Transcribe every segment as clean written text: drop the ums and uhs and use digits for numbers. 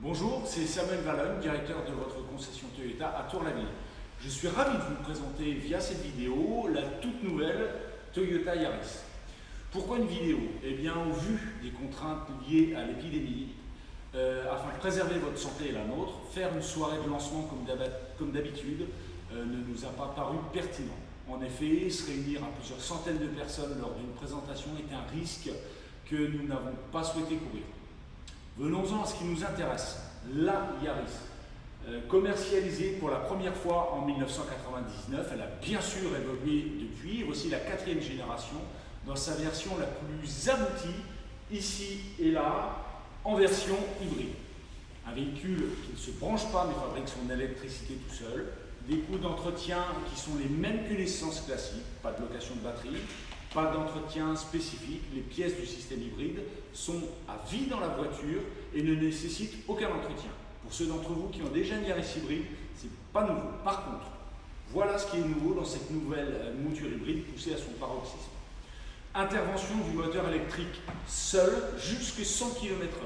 Bonjour, c'est Samuel Vallone, directeur de votre concession Toyota à Tour-la-Ville. Je suis ravi de vous présenter via cette vidéo la toute nouvelle Toyota Yaris. Pourquoi une vidéo? Eh bien, au vu des contraintes liées à l'épidémie, afin de préserver votre santé et la nôtre, faire une soirée de lancement comme d'habitude ne nous a pas paru pertinent. En effet, se réunir à plusieurs centaines de personnes lors d'une présentation est un risque que nous n'avons pas souhaité courir. Venons-en à ce qui nous intéresse, la Yaris. Commercialisée pour la première fois en 1999, elle a bien sûr évolué depuis. Voici la 4e génération dans sa version la plus aboutie, ici et là, en version hybride. Un véhicule qui ne se branche pas mais fabrique son électricité tout seul. Des coûts d'entretien qui sont les mêmes qu'une essence classique, pas de location de batterie, pas d'entretien spécifique. Les pièces du système hybride sont à vie dans la voiture et ne nécessitent aucun entretien. Pour ceux d'entre vous qui ont déjà une Yaris hybride, c'est pas nouveau. Par contre, voilà ce qui est nouveau dans cette nouvelle mouture hybride poussée à son paroxysme. Intervention du moteur électrique seul jusqu'à 100 km/h.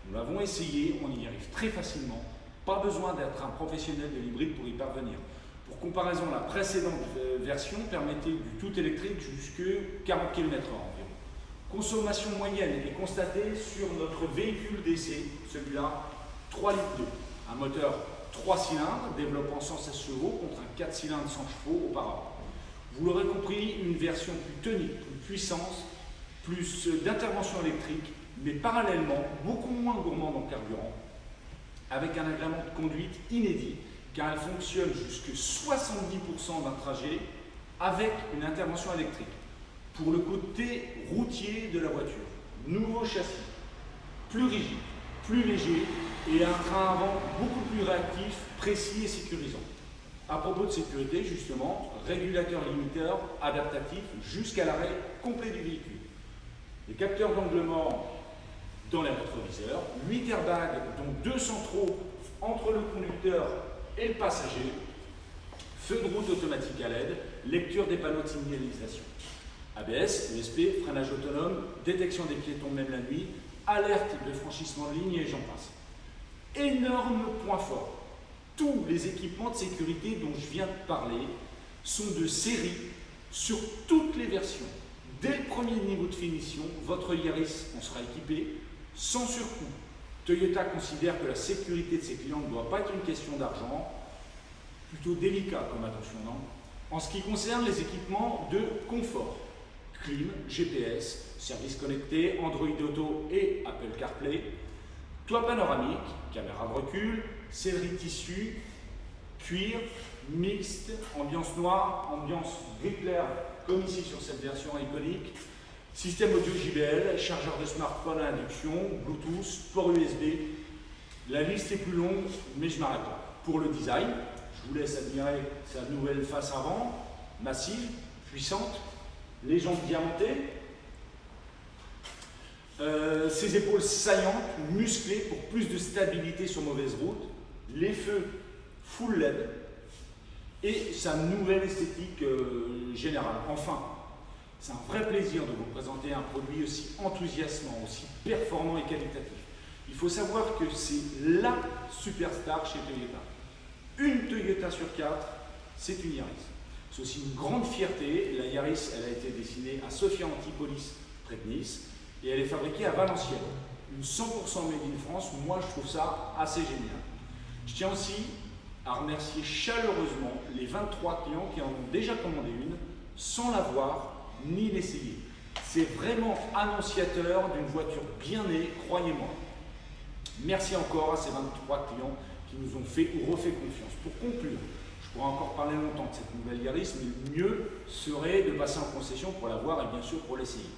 Nous l'avons essayé, on y arrive très facilement. Pas besoin d'être un professionnel de l'hybride pour y parvenir. Pour comparaison, la précédente version permettait du tout électrique jusqu'à 40 km/h environ. Consommation moyenne est constatée sur notre véhicule d'essai, celui-là, 3,2 litres. Un moteur 3 cylindres développant 116 chevaux contre un 4 cylindres 100 chevaux auparavant. Vous l'aurez compris, une version plus tonique, plus puissance, plus d'intervention électrique, mais parallèlement beaucoup moins gourmande en carburant, avec un agrément de conduite inédit, car elle fonctionne jusqu'à 70% d'un trajet avec une intervention électrique. Pour le côté routier de la voiture, nouveau châssis, plus rigide, plus léger et un train avant beaucoup plus réactif, précis et sécurisant. À propos de sécurité, justement, régulateur limiteur adaptatif jusqu'à l'arrêt complet du véhicule. Les capteurs d'angle mort dans les rétroviseurs, 8 airbags dont 2 centraux entre le conducteur et le passager, feu de route automatique à LED, lecture des panneaux de signalisation, ABS, ESP, freinage autonome, détection des piétons même la nuit, alerte de franchissement de ligne et j'en passe. Énorme point fort, tous les équipements de sécurité dont je viens de parler sont de série sur toutes les versions. Dès le premier niveau de finition, votre Yaris en sera équipé sans surcoût. Toyota considère que la sécurité de ses clients ne doit pas être une question d'argent, plutôt délicat comme attention, non? En ce qui concerne les équipements de confort, clim, GPS, services connectés, Android Auto et Apple CarPlay, toit panoramique, caméra de recul, sellerie tissu, cuir, mixte, ambiance noire, ambiance gris clair comme ici sur cette version iconique, système audio JBL, chargeur de smartphone à induction, Bluetooth, port USB. La liste est plus longue, mais je m'arrête là. Pour le design, je vous laisse admirer sa nouvelle face avant, massive, puissante, les jantes diamantées, ses épaules saillantes, musclées pour plus de stabilité sur mauvaise route, les feux full LED et sa nouvelle esthétique générale. Enfin, c'est un vrai plaisir de vous présenter un produit aussi enthousiasmant, aussi performant et qualitatif. Il faut savoir que c'est la superstar chez Toyota. Une Toyota sur 4, c'est une Yaris. C'est aussi une grande fierté. La Yaris, elle a été dessinée à Sophia Antipolis, près de Nice, et elle est fabriquée à Valenciennes. Une 100% made in France, moi je trouve ça assez génial. Je tiens aussi à remercier chaleureusement les 23 clients qui en ont déjà commandé une, sans l'avoir ni l'essayer. C'est vraiment annonciateur d'une voiture bien née, croyez-moi. Merci encore à ces 23 clients qui nous ont fait ou refait confiance. Pour conclure, je pourrais encore parler longtemps de cette nouvelle Yaris, mais le mieux serait de passer en concession pour la voir et bien sûr pour l'essayer.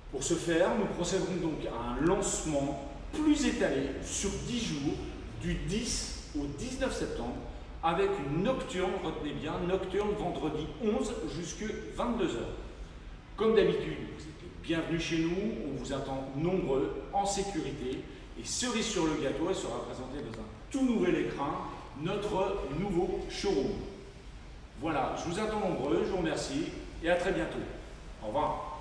Pour ce faire, nous procéderons donc à un lancement plus étalé sur 10 jours, du 10 au 19 septembre, avec une nocturne, retenez bien, nocturne vendredi 11 jusqu'à 22h. Comme d'habitude, vous êtes bienvenus chez nous, on vous attend nombreux, en sécurité, et cerise sur le gâteau, elle sera présentée dans un tout nouvel écran, notre nouveau showroom. Voilà, je vous attends nombreux, je vous remercie, et à très bientôt. Au revoir.